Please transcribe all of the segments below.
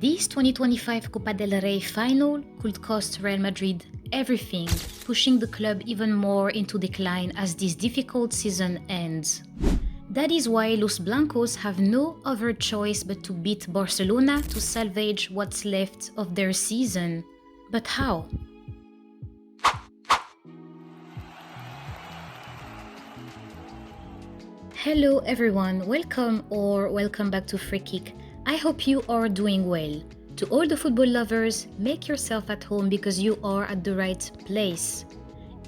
This 2025 Copa del Rey final could cost Real Madrid everything, pushing the club even more into decline as this difficult season ends. That is why Los Blancos have no other choice but to beat Barcelona to salvage what's left of their season. But how? Hello everyone, welcome back to Free Kick. I hope you are doing well. To all the football lovers, make yourself at home because you are at the right place.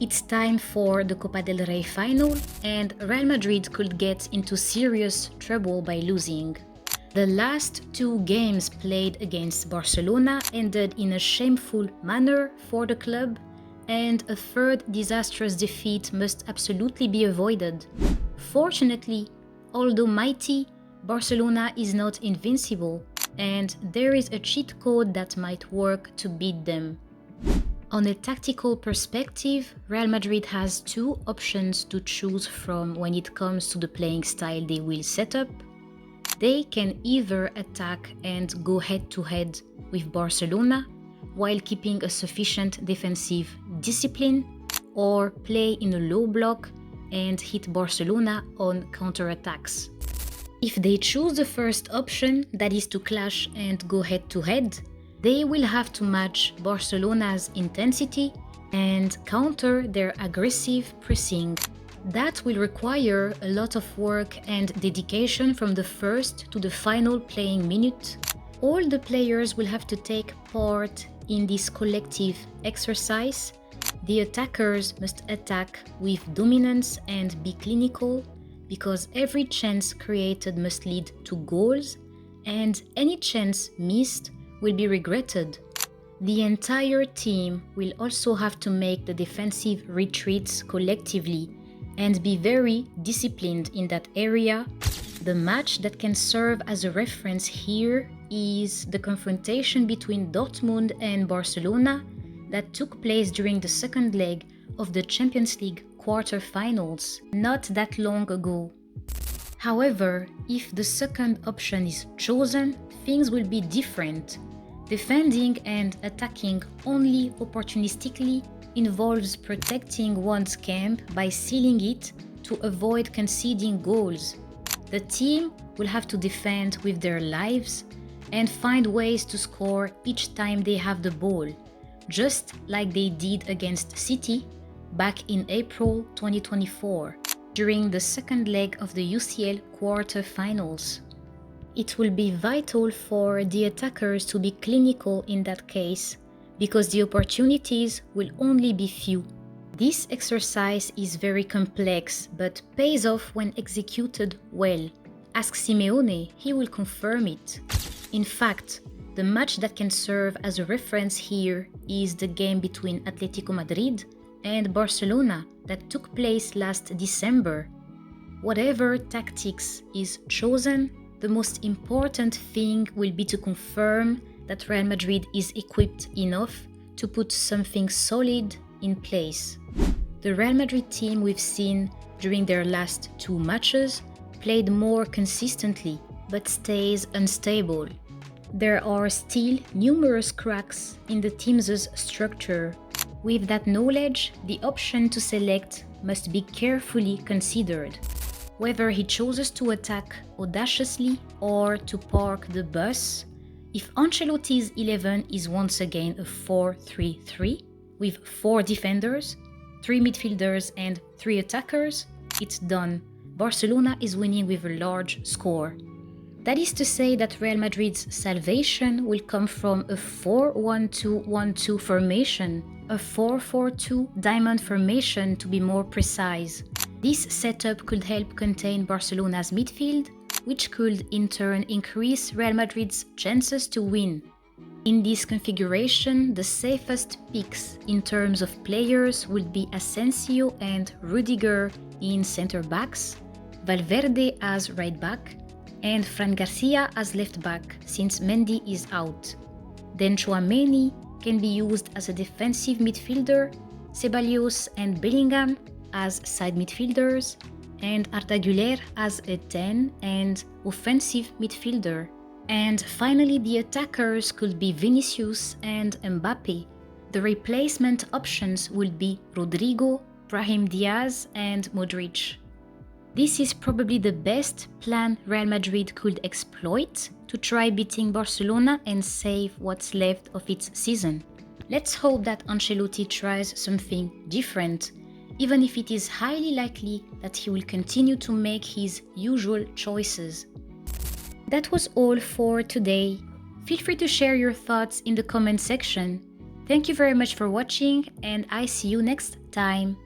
It's time for the Copa del Rey final, and Real Madrid could get into serious trouble by losing. The last two games played against Barcelona ended in a shameful manner for the club, and a third disastrous defeat must absolutely be avoided. Fortunately, although mighty, Barcelona is not invincible, and there is a cheat code that might work to beat them. On a tactical perspective, Real Madrid has two options to choose from when it comes to the playing style they will set up. They can either attack and go head-to-head with Barcelona while keeping a sufficient defensive discipline, or play in a low block and hit Barcelona on counterattacks. If they choose the first option, that is to clash and go head-to-head, they will have to match Barcelona's intensity and counter their aggressive pressing. That will require a lot of work and dedication from the first to the final playing minute. All the players will have to take part in this collective exercise. The attackers must attack with dominance and be clinical, because every chance created must lead to goals, and any chance missed will be regretted. The entire team will also have to make the defensive retreats collectively and be very disciplined in that area. The match that can serve as a reference here is the confrontation between Dortmund and Barcelona that took place during the second leg of the Champions League quarter-finals not that long ago. However, if the second option is chosen, things will be different. Defending and attacking only opportunistically involves protecting one's camp by sealing it to avoid conceding goals. The team will have to defend with their lives and find ways to score each time they have the ball, just like they did against City back in April 2024, during the second leg of the UCL quarter-finals. It will be vital for the attackers to be clinical in that case, because the opportunities will only be few. This exercise is very complex, but pays off when executed well. Ask Simeone, he will confirm it. In fact, the match that can serve as a reference here is the game between Atletico Madrid and Barcelona that took place last December. Whatever tactics is chosen, the most important thing will be to confirm that Real Madrid is equipped enough to put something solid in place. The Real Madrid team we've seen during their last two matches played more consistently, but stays unstable. There are still numerous cracks in the team's structure. With that knowledge, the option to select must be carefully considered. Whether he chooses to attack audaciously or to park the bus, if Ancelotti's 11 is once again a 4-3-3 with 4 defenders, 3 midfielders and 3 attackers, it's done. Barcelona is winning with a large score. That is to say that Real Madrid's salvation will come from a 4-1-2-1-2 formation, a 4-4-2 diamond formation to be more precise. This setup could help contain Barcelona's midfield, which could in turn increase Real Madrid's chances to win. In this configuration, the safest picks in terms of players would be Asensio and Rudiger in centre-backs, Valverde as right-back, and Fran Garcia as left-back since Mendy is out. Then Tchouaméni can be used as a defensive midfielder, Ceballos and Bellingham as side midfielders, and Arda Güler as a 10 and offensive midfielder. And finally, the attackers could be Vinicius and Mbappe. The replacement options will be Rodrigo, Brahim Diaz, and Modric. This is probably the best plan Real Madrid could exploit to try beating Barcelona and save what's left of its season. Let's hope that Ancelotti tries something different, even if it is highly likely that he will continue to make his usual choices. That was all for today. Feel free to share your thoughts in the comment section. Thank you very much for watching, and I see you next time.